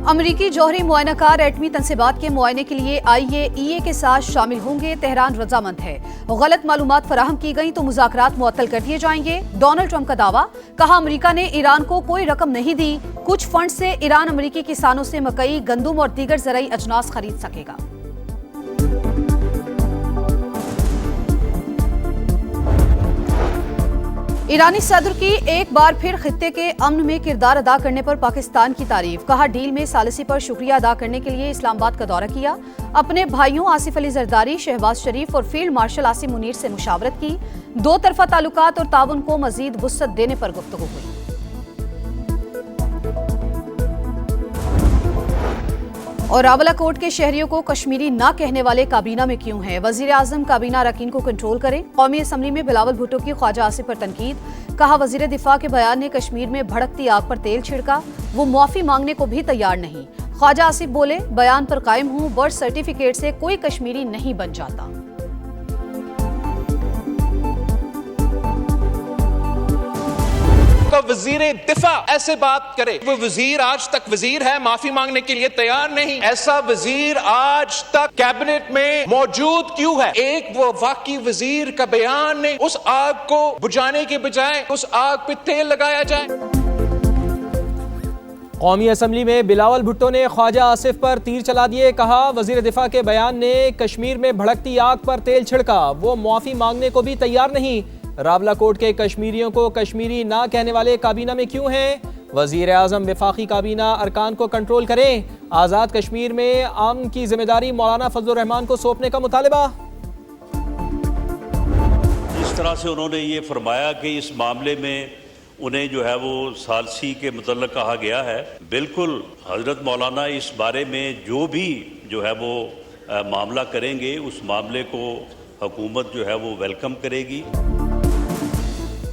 अमरीकी जौहरी मुआयनाकार एटमी तनसीबात के मुआयने के लिए IAEA के साथ शामिल होंगे। तेहरान रजामंद है। गलत मालूमात फराहम की गई तो मुज़ाकरात मुअत्तल कर दिए जाएंगे। डोनाल्ड ट्रंप का दावा, कहा अमरीका ने ईरान को कोई रकम नहीं दी, कुछ फंड से ईरान अमरीकी किसानों से मकई, गंदुम और दीगर ज़रई अजनास खरीद सकेगा। ईरानी सदर की एक बार फिर खित्ते के अमन में किरदार अदा करने पर पाकिस्तान की तारीफ, कहा डील में सालिसी पर शुक्रिया अदा करने के लिए इस्लामाबाद का दौरा किया। अपने भाइयों आसिफ अली जरदारी, शहबाज शरीफ और फील्ड मार्शल आसिम मुनीर से मुशावरत की। दो तरफा ताल्लुकात और ताउन को मजीद वुसअत देने पर गुफ्तगू हुई। और रावलाकोट के शहरियों को कश्मीरी ना कहने वाले काबीना में क्यों हैं? वजीर आजम काबीना अरकान को कंट्रोल करें। कौमी असम्बली में बिलावल भुट्टो की ख्वाजा आसिफ पर तनकीद, कहा वजीर दिफा के बयान ने कश्मीर में भड़कती आग पर तेल छिड़का, वो मुआफी मांगने को भी तैयार नहीं। ख्वाजा आसिफ बोले, बयान पर कायम हूं, बर्थ सर्टिफिकेट से कोई कश्मीरी नहीं बन जाता। वजीर दिफा ऐसे बात करे, वो वजीर आज तक वजीर है, माफी मांगने के लिए तैयार नहीं। ऐसा वजीर आज तक कैबिनेट में मौजूद क्यों है? एक वो वाकई वजीर का बयान ने उस आग को बुझाने के बजाय उस आग पे तेल लगाया जाए। कौमी असम्बली में बिलावल भुट्टो ने ख्वाजा आसिफ पर तीर चला दिए, कहा वजीर दिफा के बयान ने कश्मीर में भड़कती आग पर तेल छिड़का, वो मुआफी मांगने को भी तैयार नहीं। रावलाकोट के कश्मीरियों को कश्मीरी ना कहने वाले काबीना में क्यों हैं? वजीर आजम वफाकी काबीना अरकान को कंट्रोल करें। आज़ाद कश्मीर में अमन की जिम्मेदारी मौलाना फजलुर रहमान को सौंपने का मुतालबा। इस तरह से उन्होंने ये फरमाया कि इस मामले में उन्हें जो है वो सालसी के मुतल्लक कहा गया है। बिल्कुल हजरत मौलाना इस बारे में जो भी जो है वो मामला करेंगे, उस मामले को हुकूमत जो है वो वेलकम करेगी।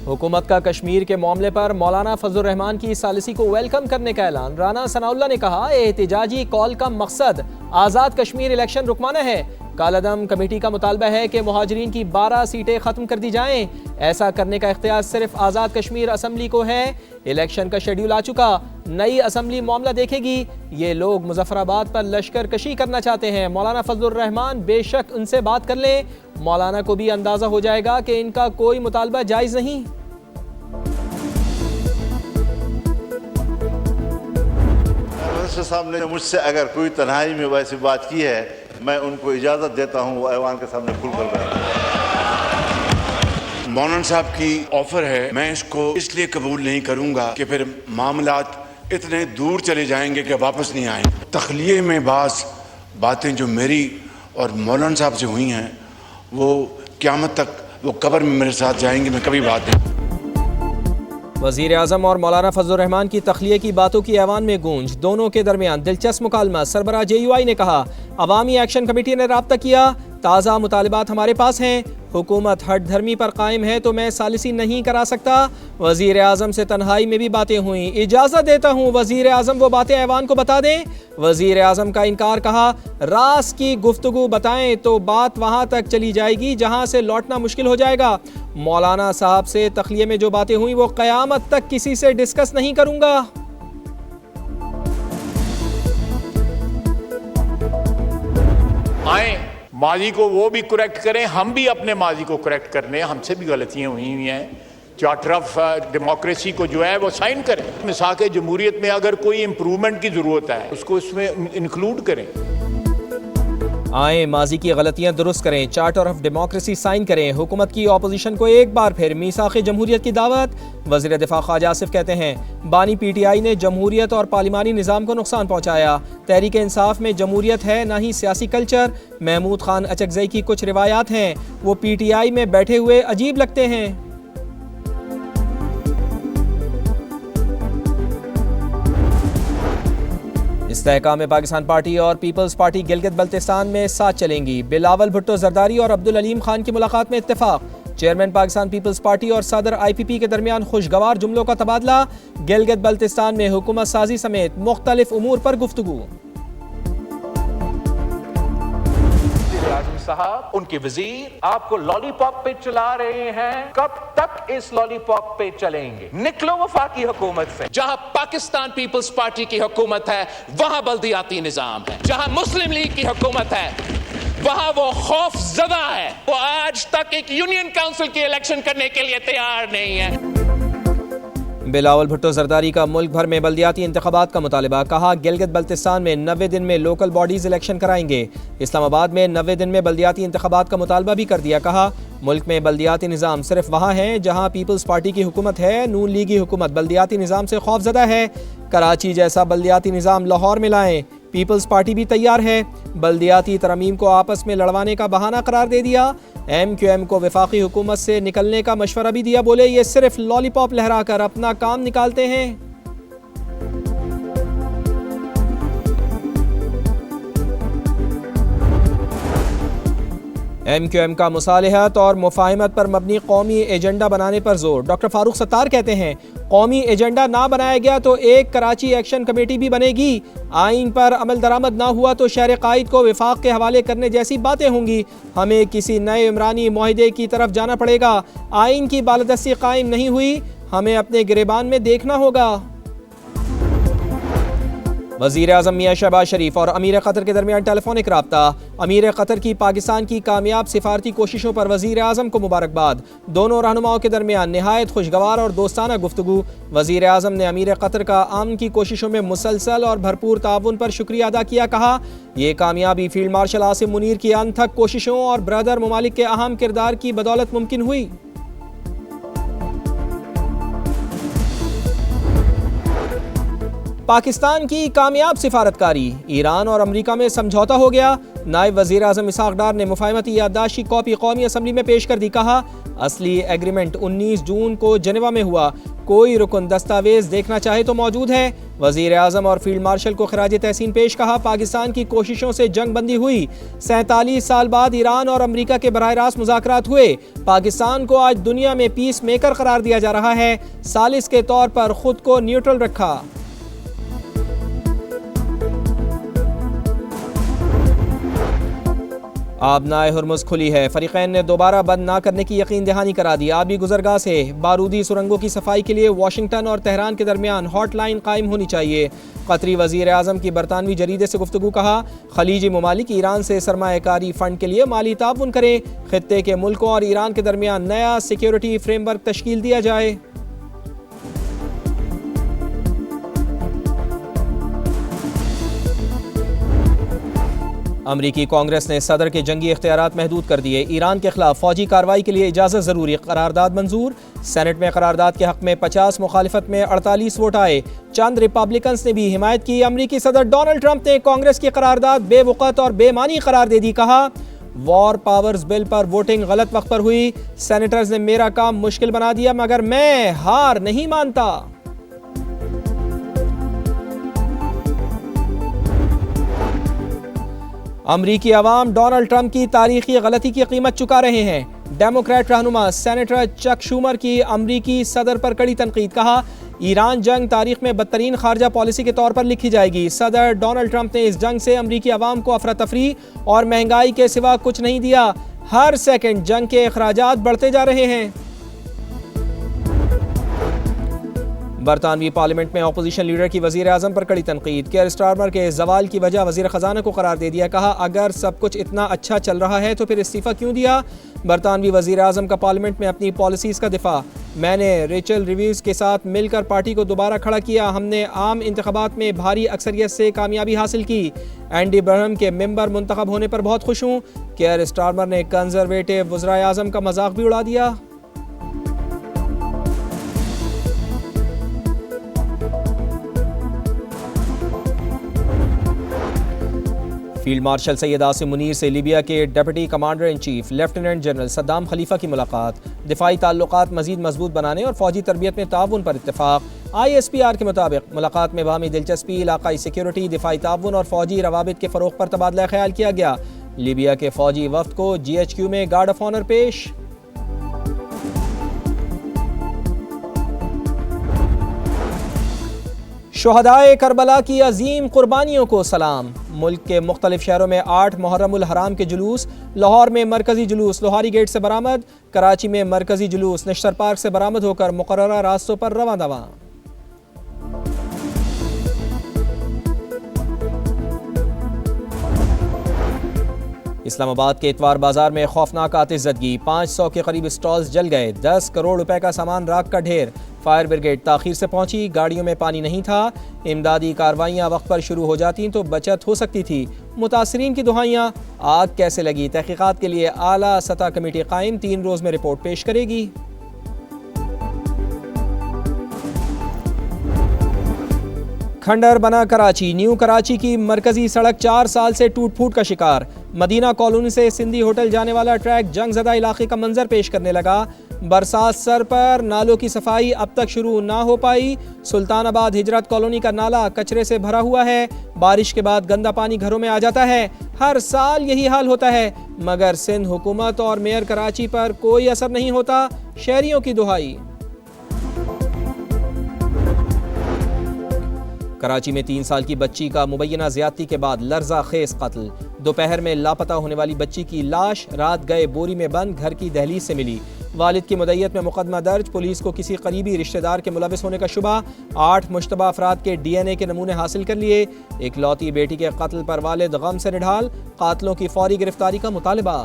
हुकूमत का कश्मीर के मामले पर मौलाना फजलुर रहमान की सालिसी को वेलकम करने का ऐलान। राना सनाउल्लाह ने कहा, एहतिजाजी कॉल का मकसद आज़ाद कश्मीर इलेक्शन रुकवाना है। कालादम कमेटी का मुतालबा है कि मुहाजिरीन की 12 सीटें ख़त्म कर दी जाएं। ऐसा करने का इख्तियार सिर्फ आज़ाद कश्मीर असम्बली को है। इलेक्शन का शेड्यूल आ चुका, नई असम्बली मामला देखेगी। ये लोग मुजफ्फराबाद पर लश्कर कशी करना चाहते हैं। मौलाना फजलुर रहमान बेशक उनसे बात कर लें, मौलाना को भी अंदाज़ा हो जाएगा कि इनका कोई मुतालबा जायज़ नहीं। साहब ने मुझसे अगर कोई तन्हाई में वैसी बात की है, मैं उनको इजाज़त देता हूँ, वो ऐवान के सामने खुल कर बैठें। मौलाना साहब की ऑफर है, मैं इसको इसलिए कबूल नहीं करूँगा कि फिर मामलात इतने दूर चले जाएंगे कि वापस नहीं आएंगे। तखलिए में बातें जो मेरी और मौलाना साहब से हुई हैं, वो क़यामत तक वो कब्र में मेरे साथ जाएंगे, मैं कभी बात नहीं। वज़ीर आज़म और मौलाना फजलुर रहमान की तख्लिये की बातों की ऐवान में गूंज, दोनों के दरमियान दिलचस्प मुकालमा। सरबराह JUI ने कहा, अवामी एक्शन कमेटी ने राब्ता किया, ताज़ा मुतालिबात हमारे पास हैं। हुकूमत हट धर्मी पर कायम है तो मैं सालिसी नहीं करा सकता। वज़ीर आज़म से तन्हाई में भी बातें हुई, इजाज़त देता हूँ वज़ीर आज़म वो बातें ऐवान को बता दें। वज़ीर आज़म का इनकार, कहा रास की गुफ्तगू बताएं तो बात वहाँ तक चली जाएगी जहाँ से लौटना मुश्किल हो जाएगा। मौलाना साहब से तख्लिये में जो बातें हुई वो क़यामत तक किसी से डिस्कस नहीं करूँगा। आए माजी को वो भी करेक्ट करें, हम भी अपने माजी को करेक्ट करने, हमसे भी गलतियां हुई हैं। चार्टर ऑफ डेमोक्रेसी को जो है वो साइन करें। मिसाक जमहूरियत में अगर कोई इम्प्रूवमेंट की ज़रूरत है उसको इसमें इंक्लूड करें। आए माजी की गलतियां दुरुस्त करें, चार्टर ऑफ डेमोक्रेसी साइन करें। हुकूमत की अपोजिशन को एक बार फिर मीसाक जमहूरियत की दावत। वज़ीर दिफा ख्वाजा आसिफ कहते हैं, बानी PTI ने जमहूरियत और पार्लिमानी निज़ाम को नुकसान पहुँचाया। तहरीक इंसाफ में जमहूरियत है ना ही सियासी कल्चर। महमूद खान अचकज़ई की कुछ रिवायात हैं, वो PTI में बैठे हुए अजीब लगते हैं। इस्तेहकाम में पाकिस्तान पार्टी और पीपल्स पार्टी गिलगित बल्तिस्तान में साथ चलेंगी। बिलावल भुट्टो जरदारी और अब्दुल अलीम खान की मुलाकात में इत्तेफाक। चेयरमैन पाकिस्तान पीपल्स पार्टी और सदर IPP के दरमियान खुशगवार जुमलों का तबादला। गिलगित बल्तिस्तान में हुकूमत साजी समेत मुख्तलिफ उमूर पर गुफ्तगू। साहब, उनके वजीर आपको लॉलीपॉप पे चला रहे हैं। कब तक इस लॉलीपॉप पे चलेंगे? निकलो वफाकी हुकूमत से। जहां पाकिस्तान पीपल्स पार्टी की हुकूमत है वहां बल्दियाती निजाम है। जहां मुस्लिम लीग की हुकूमत है वहां वो खौफ ज़दा है। वो आज तक एक यूनियन काउंसिल की इलेक्शन करने के लिए तैयार नहीं है। बिलावल भुट्टो जरदारी का मुल्क भर में बल्दियाती इंतखाबात का मुतालिबा। कहा गिलगित बल्तिस्तान में 90 दिन में लोकल बॉडीज इलेक्शन कराएंगे। इस्लामाबाद में 90 दिन में बल्दियाती इंतखाबात का मुतालबा भी कर दिया। कहा मुल्क में बल्दियाती निज़ाम सिर्फ वहाँ है जहाँ पीपल्स पार्टी की हुकूमत है। नून लीगी हुकूमत बल्दियाती निज़ाम से खौफजदा है। कराची जैसा बल्दियाती निज़ाम लाहौर में लाएं। पीपल्स पार्टी भी तैयार है। बल्दियाती तरमीम को आपस में लड़वाने का बहाना करार दे दिया। MQM को वफाकी हुकूमत से निकलने का मशवरा भी दिया। बोले ये सिर्फ लॉलीपॉप लहराकर अपना काम निकालते हैं। MQM का मुसालिहत और मुफाहिमत पर मबनी कौमी एजेंडा बनाने पर जोर। डॉक्टर फारूक सत्तार कहते हैं कौमी एजेंडा ना बनाया गया तो एक कराची एक्शन कमेटी भी बनेगी। आइन पर अमल दरामद ना हुआ तो शहर कायद को विफाक के हवाले करने जैसी बातें होंगी। हमें किसी नए इमरानी मुआहदे की तरफ जाना पड़ेगा। आइन की बालदस्ती कायम नहीं हुई, हमें अपने गिरेबान में देखना होगा। वज़ीर आज़म मियां शहबाज शरीफ और अमीर क़तर के दरमियान टेलीफोनिक रब्ता। अमीर क़तर की पाकिस्तान की कामयाब सिफारती कोशिशों पर वज़ीर आज़म को मुबारकबाद। दोनों रहनुमाओं के दरमियान नहायत खुशगवार और दोस्ताना गुफ्तगू। वज़ीर आज़म ने अमीर क़तर का अमन की कोशिशों में मुसलसल और भरपूर ताउन पर शुक्रिया अदा किया। कहा यह कामयाबी फील्ड मार्शल आसिम मुनीर की अनथक कोशिशों और ब्रदर ममालिक के अहम किरदार की बदौलत मुमकिन हुई। पाकिस्तान की कामयाब सिफारतकारी। ईरान और अमरीका में समझौता हो गया। नायब वज़ीर आज़म इसहाक़ डार ने मुफाहमती याददाश्त की कॉपी कौमी असम्बली में पेश कर दी। कहा असली एग्रीमेंट 19 जून को जेनेवा में हुआ। कोई रुकन दस्तावेज देखना चाहे तो मौजूद है। वज़ीर आज़म और फील्ड मार्शल को खराज तहसीन पेश। कहा पाकिस्तान की कोशिशों से जंग बंदी हुई। 47 साल बाद ईरान और अमरीका के बराह रास्त मुज़ाकरात हुए। पाकिस्तान को आज दुनिया में पीस मेकर करार दिया जा रहा है। सालिस के तौर पर खुद को न्यूट्रल रखा। आबनाए हुर्मुज़ खुली है। फ़रीक़ैन ने दोबारा बंद ना करने की यकीन दहानी करा दी। आबी गुज़रगाह से बारूदी सुरंगों की सफाई के लिए वाशिंगटन और तेहरान के दरमियान हॉटलाइन कायम होनी चाहिए। कतरी वज़ीर आज़म की बरतानवी जरीदे से गुफ्तगू। कहा खलीजी ममालिक ईरान से सरमायाकारी फ़ंड के लिए माली ताउन करें। खित्ते के मुल्कों और ईरान के दरमियान नया सिक्योरिटी फ्रेमवर्क तश्कील दिया जाए। अमरीकी कांग्रेस ने सदर के जंगी इख्तियारात महदूद कर दिए। ईरान के खिलाफ फौजी कार्रवाई के लिए इजाज़त ज़रूरी। करारदाद मंजूर। सेनेट में करारदाद के हक में 50, मुखालिफत में 48 वोट आए। चंद रिपब्लिकन्स ने भी हिमायत की। अमरीकी सदर डोनाल्ड ट्रंप ने कांग्रेस की करारदाद बेवक़्त और बेमानी करार दे दी। कहा वॉर पावर्स बिल पर वोटिंग गलत वक्त पर हुई। सेनेटर्स ने मेरा काम मुश्किल बना दिया मगर मैं हार नहीं मानता। अमरीकी अवाम डोनाल्ड ट्रंप की तारीखी गलती की कीमत चुका रहे हैं। डेमोक्रेट रहनुमा सेनेटर चक शूमर की अमरीकी सदर पर कड़ी तनकीद। कहा ईरान जंग तारीख में बदतरीन खारजा पॉलिसी के तौर पर लिखी जाएगी। सदर डोनाल्ड ट्रंप ने इस जंग से अमरीकी अवाम को अफरा तफरी और महंगाई के सिवा कुछ नहीं दिया। हर सेकंड जंग के अखराजात बढ़ते जा रहे हैं। बरतानवी पार्लियामेंट में अपोजिशन लीडर की वज़ीर आज़म पर कड़ी तनकीद। केयर स्टारमर के जवाल की वजह वज़ीर ख़जाना को करार दे दिया। कहा अगर सब कुछ इतना अच्छा चल रहा है तो फिर इस्तीफ़ा क्यों दिया। बरतानवी वज़ीर आज़म का पार्लियामेंट में अपनी पॉलिसीज़ का दिफा। मैंने रेचल रिव्यूज़ के साथ मिलकर पार्टी को दोबारा खड़ा किया। हमने आम इंतखाबात में भारी अक्सरियत से कामयाबी हासिल की। एंडी बरहम के मेंबर मुंतखब होने पर बहुत खुश हूँ। केयर स्टारमर ने कंजरवेटिव वज़ीर आज़म का मजाक भी उड़ा दिया। फील्ड मार्शल सैयद आसिम मुनीर से लीबिया के deputy commander in chief lieutenant general Saddam Khalifa की मुलाकात। दिफाई ताल्लुकात मजीद मजबूत बनाने और फौजी तरबियत में ताउन पर इत्तेफाक। ISPR के मुताबिक मुलाकात में बाहमी दिलचस्पी, इलाकाई सिक्योरिटी, दिफाई ताउन और फौजी रवाबित के फ़रोग़ पर तबादला ख्याल किया गया। लीबिया के फौजी वफ्द को GHQ में गार्ड ऑफ ऑनर पेश। शुहदाए करबला की अजीम कुर्बानियों को सलाम। मुल्क के मुख्तलिफ शहरों में 8 मुहर्रमुल हराम के जुलूस। लाहौर में मरकजी जुलूस लोहारी गेट से बरामद। कराची में मरकजी जुलूस निश्तर पार्क से बरामद होकर मुकर्ररा रास्तों पर रवां दवा। इस्लामाबाद के इतवार बाजार में खौफनाक आतिशज़दगी। 500 के करीब स्टॉल्स जल गए। 10 करोड़ रुपए का सामान राख का ढेर। फायर ब्रिगेड ताखीर से पहुंची, गाड़ियों में पानी नहीं था। इमदादी कार्रवाइयाँ वक्त पर शुरू हो जाती तो बचत हो सकती थी। मुतासरीन की दुहाइयाँ। आग कैसे लगी, तहकीकात के लिए आला सतह कमेटी कायम, 3 रोज़ में रिपोर्ट पेश करेगी। खंडर बना कराची। न्यू कराची की मरकजी सड़क 4 साल से टूट फूट का शिकार। मदीना कॉलोनी से सिंधी होटल जाने वाला ट्रैक जंगज़दा इलाके का मंजर पेश करने लगा। बरसात सर पर, नालों की सफाई अब तक शुरू ना हो पाई। सुल्तानाबाद हिजरत कॉलोनी का नाला कचरे से भरा हुआ है। बारिश के बाद गंदा पानी घरों में आ जाता है। हर साल यही हाल होता है, मगर सिंध हुकूमत और मेयर कराची पर कोई असर नहीं होता। शहरियों की दुहाई। कराची में 3 साल की बच्ची का मुबैना ज्यादती के बाद लर्जा खेज कत्ल। दोपहर में लापता होने वाली बच्ची की लाश रात गए बोरी में बंद घर की दहलीज से मिली। वालिद की मुद्दत में मुकदमा दर्ज। पुलिस को किसी करीबी रिश्तेदार के मुलविस होने का शुबा। 8 मुश्तबा अफराद के DNA के नमूने हासिल कर लिए। इकलौती बेटी के कत्ल पर वालिद गम से निढाल। कातलों की फौरी गिरफ्तारी का मुतालबा।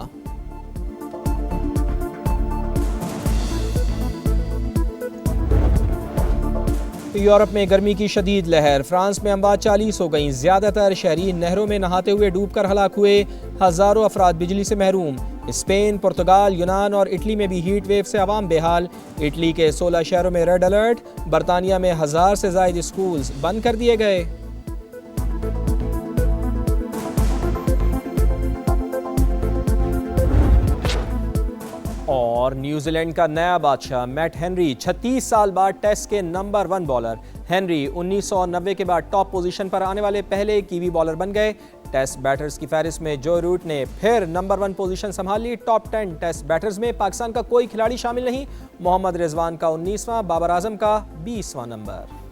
यूरोप में गर्मी की शदीद लहर। फ्रांस में अमवात 40 हो गईं। ज्यादातर शहरी नहरों में नहाते हुए डूबकर हलाक हुए। हजारों अफराद बिजली से महरूम। स्पेन, पुर्तगाल, यूनान और इटली में भी हीट वेव से अवाम बेहाल। इटली के 16 शहरों में रेड अलर्ट। बरतानिया में 1000 से ज्यादा स्कूल्स बंद कर दिए गए। और न्यूजीलैंड का नया बादशाह मैट हेनरी 36 साल बाद टेस्ट के नंबर 1 बॉलर। हेनरी 1990 के बाद टॉप पोजीशन पर आने वाले पहले कीवी बॉलर बन गए। टेस्ट बैटर्स की फहरिस्त में जो रूट ने फिर नंबर 1 पोजीशन संभाल ली। टॉप 10 टेस्ट बैटर्स में पाकिस्तान का कोई खिलाड़ी शामिल नहीं। मोहम्मद रिजवान का 19वां, बाबर आजम का 20वां नंबर।